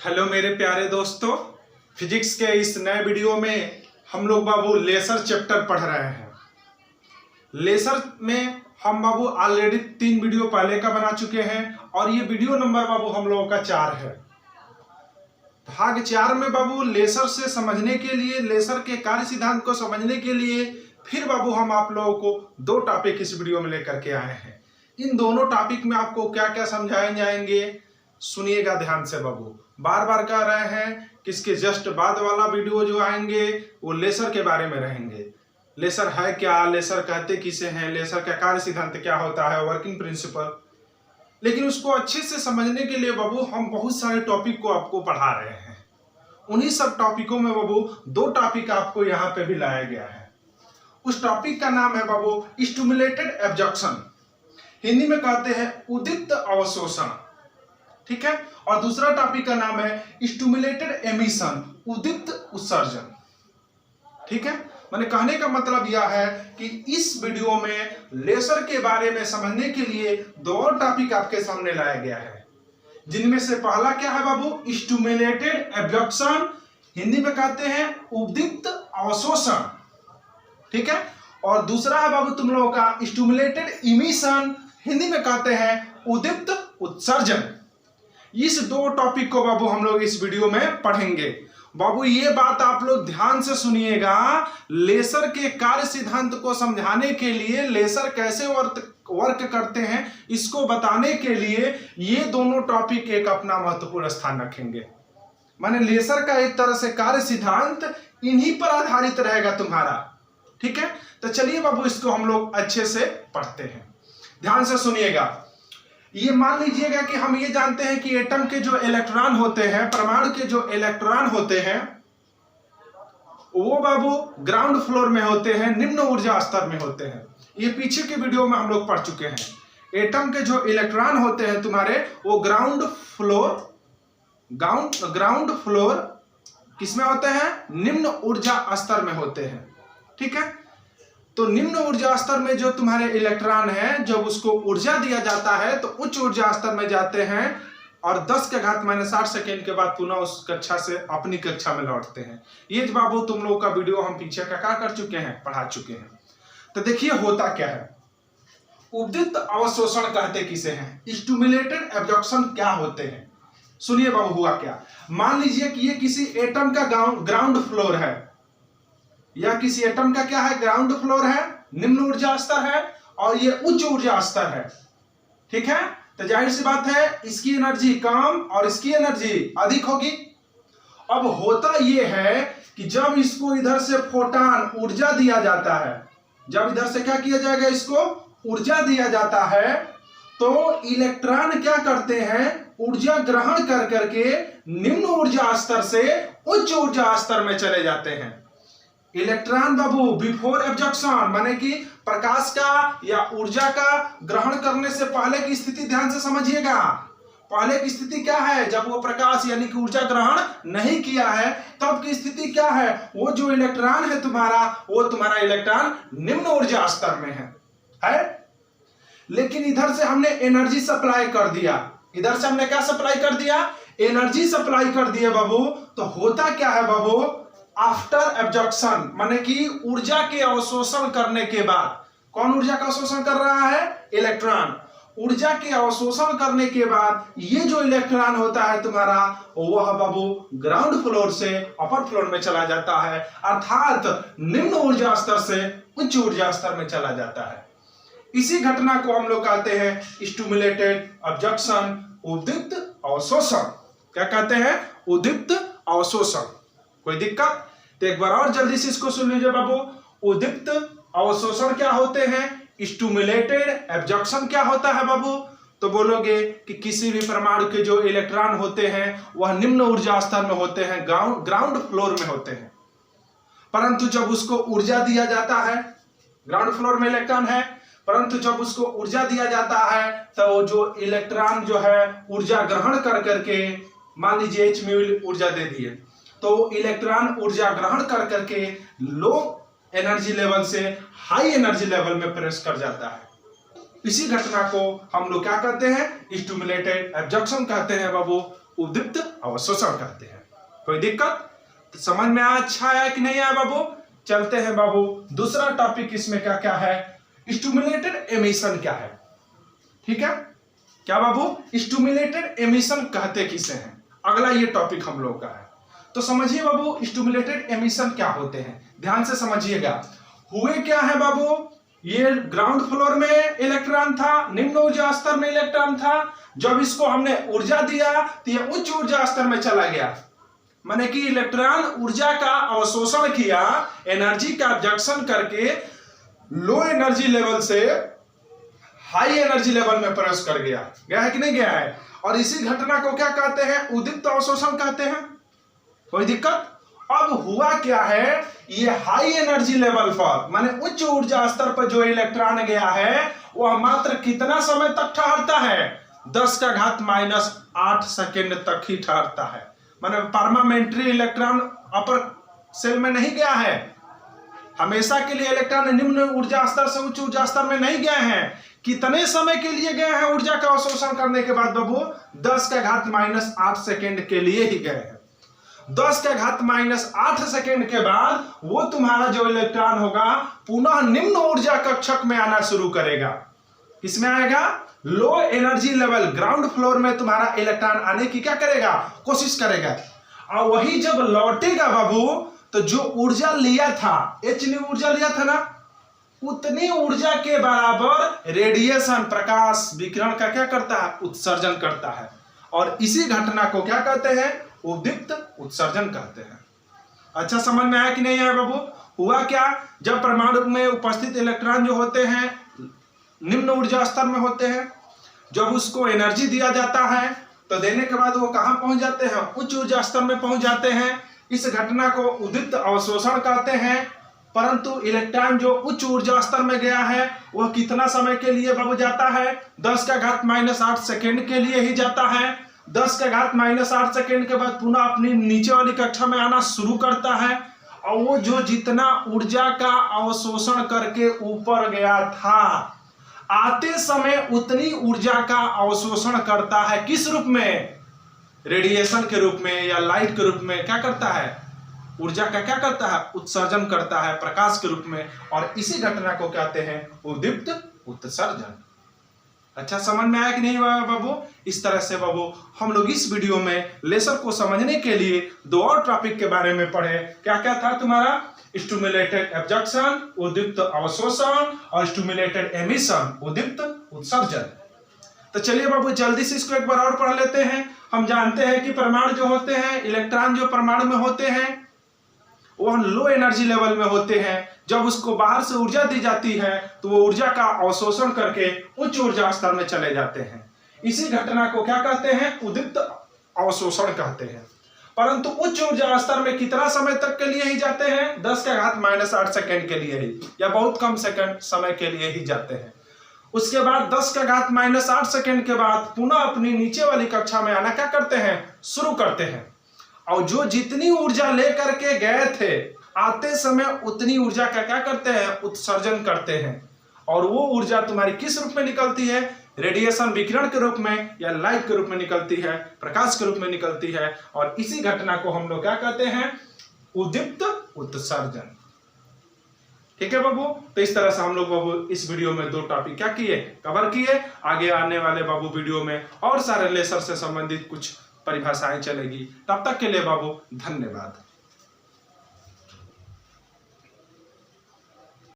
Hello मेरे प्यारे दोस्तों, फिजिक्स के इस नए वीडियो में हम लोग बाबू लेसर चैप्टर पढ़ रहे हैं। लेसर में हम बाबू ऑलरेडी 3 वीडियो पहले का बना चुके हैं और ये वीडियो नंबर बाबू हम लोगों का 4 है। भाग 4 में बाबू लेसर से समझने के लिए, लेसर के कार्य सिद्धांत को समझने के लिए फिर बाबू हम आप लोगों को 2 टॉपिक इस वीडियो में लेकर के आए हैं। इन दोनों टॉपिक में आपको क्या क्या समझाए जाएंगे सुनिएगा ध्यान से बाबू। बार बार कह रहे हैं कि इसके जस्ट बाद वाला वीडियो जो आएंगे वो लेसर के बारे में रहेंगे। लेसर है क्या, लेसर कहते किसे हैं, लेसर का कार्य सिद्धांत क्या होता है, वर्किंग प्रिंसिपल। लेकिन उसको अच्छे से समझने के लिए बाबू हम बहुत सारे टॉपिक को आपको पढ़ा रहे हैं। उन्हीं सब टॉपिकों में बाबू 2 टॉपिक आपको यहाँ पे भी लाया गया है। उस टॉपिक का नाम है बाबू स्टिमुलेटेड एब्जॉर्प्शन, हिंदी में कहते हैं उद्दीप्त अवशोषण, ठीक है। और दूसरा टॉपिक का नाम है स्टिमुलेटेड एमिशन, उद्दीप्त उत्सर्जन, ठीक है। मैंने कहने का मतलब यह है कि इस वीडियो में लेसर के बारे में समझने के लिए 2 और टॉपिक आपके सामने लाया गया है, जिनमें से पहला क्या है बाबू स्टिमुलेटेड एब्जॉर्प्शन, हिंदी में कहते हैं उद्दीप्त अवशोषण, ठीक है। और दूसरा है बाबू तुम लोगों का स्टिमुलेटेड इमिशन, हिंदी में कहते हैं उद्दीप्त उत्सर्जन। इस 2 टॉपिक को बाबू हम लोग इस वीडियो में पढ़ेंगे। बाबू ये बात आप लोग ध्यान से सुनिएगा, लेसर के कार्य सिद्धांत को समझाने के लिए, लेसर कैसे वर्क करते हैं इसको बताने के लिए ये दोनों टॉपिक एक अपना महत्वपूर्ण स्थान रखेंगे। माने लेसर का एक तरह से कार्य सिद्धांत इन्हीं पर आधारित रहेगा तुम्हारा, ठीक है। तो चलिए बाबू इसको हम लोग अच्छे से पढ़ते हैं, ध्यान से सुनिएगा। ये मान लीजिएगा कि हम ये जानते हैं कि एटम के जो इलेक्ट्रॉन होते हैं, परमाणु के जो इलेक्ट्रॉन होते हैं वो बाबू ग्राउंड फ्लोर में होते हैं, निम्न ऊर्जा स्तर में होते हैं। ये पीछे के वीडियो में हम लोग पढ़ चुके हैं। एटम के जो इलेक्ट्रॉन होते हैं तुम्हारे वो ग्राउंड फ्लोर किसमें होते हैं, निम्न ऊर्जा स्तर में होते हैं, ठीक है। तो निम्न ऊर्जा स्तर में जो तुम्हारे इलेक्ट्रॉन है, जब उसको ऊर्जा दिया जाता है तो उच्च ऊर्जा स्तर में जाते हैं और 10⁻⁻60 सेकेंड के बाद पुनः उस कक्षा से अपनी कक्षा में लौटते हैं। ये बाबू तुम लोगों का वीडियो हम पीछे का क्या कर चुके हैं, पढ़ा चुके हैं। तो देखिए होता क्या है, उद्दीप्त अवशोषण कहते किसे हैं, स्टिमुलेटेड एब्जॉर्प्शन क्या होते हैं। सुनिए बाबू हुआ क्या। मान लीजिए कि ये किसी एटम का ग्राउंड फ्लोर है, या किसी एटम का क्या है, ग्राउंड फ्लोर है, निम्न ऊर्जा स्तर है और ये उच्च ऊर्जा स्तर है, ठीक है। तो जाहिर सी बात है इसकी एनर्जी कम और इसकी एनर्जी अधिक होगी। अब होता यह है कि जब इसको इधर से फोटॉन ऊर्जा दिया जाता है, जब इधर से क्या किया जाएगा, इसको ऊर्जा दिया जाता है, तो इलेक्ट्रॉन क्या करते हैं, ऊर्जा ग्रहण कर करके निम्न ऊर्जा स्तर से उच्च ऊर्जा स्तर में चले जाते हैं। इलेक्ट्रॉन बाबू बिफोर एब्जॉर्प्शन, माने कि प्रकाश का या ऊर्जा का ग्रहण करने से पहले की स्थिति ध्यान से समझिएगा। पहले की स्थिति क्या है, जब वो प्रकाश यानी कि ऊर्जा ग्रहण नहीं किया है तब की स्थिति क्या है, वो जो इलेक्ट्रॉन है तुम्हारा, वो तुम्हारा इलेक्ट्रॉन निम्न ऊर्जा स्तर में है। लेकिन इधर से हमने एनर्जी सप्लाई कर दिया, इधर से हमने क्या सप्लाई कर दिया, एनर्जी सप्लाई कर दिया बाबू। तो होता क्या है बाबू, आफ्टर एब्जॉर्प्शन, माने कि ऊर्जा के अवशोषण करने के बाद, कौन ऊर्जा का अवशोषण कर रहा है, इलेक्ट्रॉन। ऊर्जा के अवशोषण करने के बाद ये जो इलेक्ट्रॉन होता है तुम्हारा, वह बाबू ग्राउंड फ्लोर से अपर फ्लोर में चला जाता है, अर्थात निम्न ऊर्जा स्तर से उच्च ऊर्जा स्तर में चला जाता है। इसी घटना को हम लोग कहते हैं स्टिमुलेटेड एब्जॉर्प्शन, उद्दीप्त अवशोषण। क्या कहते हैं, उद्दीप्त अवशोषण। कोई दिक्कत? तो एक बार और जल्दी से इसको सुन लीजिए बाबू। उद्दीप्त अवशोषण क्या होते हैं, स्टिमुलेटेड एब्जॉर्प्शन क्या होता है बाबू। तो बोलोगे कि किसी भी परमाणु के जो इलेक्ट्रॉन होते हैं वह निम्न ऊर्जा स्तर में होते हैं, ग्राउंड फ्लोर में होते हैं। परंतु जब उसको ऊर्जा दिया जाता है, ग्राउंड फ्लोर में इलेक्ट्रॉन है, परंतु जब उसको ऊर्जा दिया जाता है तो जो इलेक्ट्रॉन जो है ऊर्जा ग्रहण कर करके, मान लीजिए h ऊर्जा दे दिए, तो इलेक्ट्रॉन ऊर्जा ग्रहण कर करके लो एनर्जी लेवल से हाई एनर्जी लेवल में प्रवेश कर जाता है। इसी घटना को हम लोग क्या कहते हैं, स्टिमुलेटेड एब्जॉर्प्शन कहते हैं बाबू, उद्दीप्त अवशोषण कहते हैं। कोई दिक्कत? तो समझ में अच्छा आया कि नहीं आया बाबू? चलते हैं बाबू दूसरा टॉपिक, इसमें क्या क्या है, स्टिमुलेटेड एमिशन क्या है। ठीक है, क्या बाबू? स्टिमुलेटेड एमिशन कहते किसे हैं, अगला ये टॉपिक हम लोग का है। तो समझिए बाबू स्टिमुलेटेड एमिशन क्या होते हैं, ध्यान से समझिएगा। हुए क्या है बाबू, ये ग्राउंड फ्लोर में इलेक्ट्रॉन था, निम्न ऊर्जा स्तर में इलेक्ट्रॉन था। जब इसको हमने ऊर्जा दिया तो ये उच्च ऊर्जा स्तर में चला गया, माने कि इलेक्ट्रॉन ऊर्जा का अवशोषण किया, एनर्जी का एब्जॉर्प्शन करके लो एनर्जी लेवल से हाई एनर्जी लेवल में प्रवेश कर गया। गया है कि नहीं गया है? और इसी घटना को क्या कहते हैं, उद्दीप्त अवशोषण कहते हैं। कोई दिक्कत? अब हुआ क्या है, ये हाई एनर्जी लेवल पर माने उच्च ऊर्जा स्तर पर जो इलेक्ट्रॉन गया है वह मात्र कितना समय तक ठहरता है, 10⁻⁸ सेकेंड तक ही ठहरता है। माने परमानेंटली इलेक्ट्रॉन अपर सेल में नहीं गया है, हमेशा के लिए इलेक्ट्रॉन निम्न ऊर्जा स्तर से उच्च ऊर्जा स्तर में नहीं गए हैं। कितने समय के लिए गए हैं ऊर्जा का अवशोषण करने के बाद बाबू? 10⁻⁸ सेकेंड के लिए ही गए हैं। 10⁻⁸ सेकेंड के बाद वो तुम्हारा जो इलेक्ट्रॉन होगा पुनः निम्न ऊर्जा कक्षक में आना शुरू करेगा। किसमें आएगा? Low energy level ground floor में तुम्हारा इलेक्ट्रॉन आने की क्या करेगा, कोशिश करेगा। और वही जब लौटेगा बाबू तो जो ऊर्जा लिया था, इतनी ऊर्जा लिया था ना, उतनी ऊर्जा के बराबर रेडिएशन प्रकाश विकिरण का क्या करता है, उत्सर्जन करता है। और इसी घटना को क्या कहते हैं, उद्दीप्त उत्सर्जन कहते हैं। अच्छा समझ में आया कि नहीं आया बाबू? हुआ क्या, जब परमाणु में उपस्थित इलेक्ट्रॉन जो होते हैं निम्न ऊर्जा स्तर में होते हैं, जब उसको एनर्जी दिया जाता है तो देने के बाद वो कहां पहुंच जाते हैं, उच्च ऊर्जा स्तर में पहुंच जाते हैं। इस घटना को उद्दीप्त अवशोषण कहते हैं। परंतु इलेक्ट्रॉन जो उच्च ऊर्जा स्तर में गया है वह कितना समय के लिए बाबू जाता है, 10⁻⁸ सेकेंड के लिए ही जाता है। 10⁻⁸ सेकेंड के बाद पुनः अपनी नीचे वाली कक्षा में आना शुरू करता है। और वो जो जितना ऊर्जा का अवशोषण करके ऊपर गया था, आते समय उतनी ऊर्जा का अवशोषण करता है। किस रूप में? रेडिएशन के रूप में या लाइट के रूप में क्या करता है, ऊर्जा का क्या करता है, उत्सर्जन करता है प्रकाश के रूप में। और इसी घटना को कहते हैं उद्दीप्त उत्सर्जन। अच्छा समझ में आया कि नहीं बाबू? इस तरह से बाबू हम लोग इस वीडियो में लेसर को समझने के लिए दो और टॉपिक के बारे में पढ़े। क्या क्या था तुम्हारा, स्टिमुलेटेड एब्जॉर्प्शन उद्दीप्त अवशोषण और स्टिमुलेटेड एमिशन उद्दीप्त उत्सर्जन। तो चलिए बाबू जल्दी से इसको एक बार और पढ़ लेते हैं। हम जानते हैं कि परमाणु जो होते हैं, इलेक्ट्रॉन जो परमाणु में होते हैं वह लो एनर्जी लेवल में होते हैं। जब उसको बाहर से ऊर्जा दी जाती है तो वो ऊर्जा का अवशोषण करके उच्च ऊर्जा स्तर में चले जाते हैं। इसी घटना को क्या कहते हैं, उद्दीप्त अवशोषण कहते हैं। परंतु उच्च ऊर्जा स्तर में कितना समय तक के लिए ही जाते हैं, 10⁻⁸ सेकेंड के लिए ही, या बहुत कम सेकंड समय के लिए ही जाते हैं। उसके बाद 10⁻⁸ सेकेंड के बाद पुनः अपनी नीचे वाली कक्षा में आना क्या करते हैं, शुरू करते हैं। और जो जितनी ऊर्जा लेकर के गए थे, आते समय उतनी ऊर्जा का क्या करते हैं, उत्सर्जन करते हैं। और वो ऊर्जा तुम्हारी किस रूप में निकलती है, रेडिएशन विकिरण के रूप में या लाइट के रूप में निकलती है, प्रकाश के रूप में निकलती है। और इसी घटना को हम लोग क्या कहते हैं, उद्दीप्त उत्सर्जन। ठीक है बाबू? तो इस तरह से हम लोग बाबू इस वीडियो में दो टॉपिक क्या किए, कवर किए। आगे आने वाले बाबू वीडियो में और सारे लेसर से संबंधित कुछ परिभाषाएं चलेगी। तब तक के लिए बाबू धन्यवाद।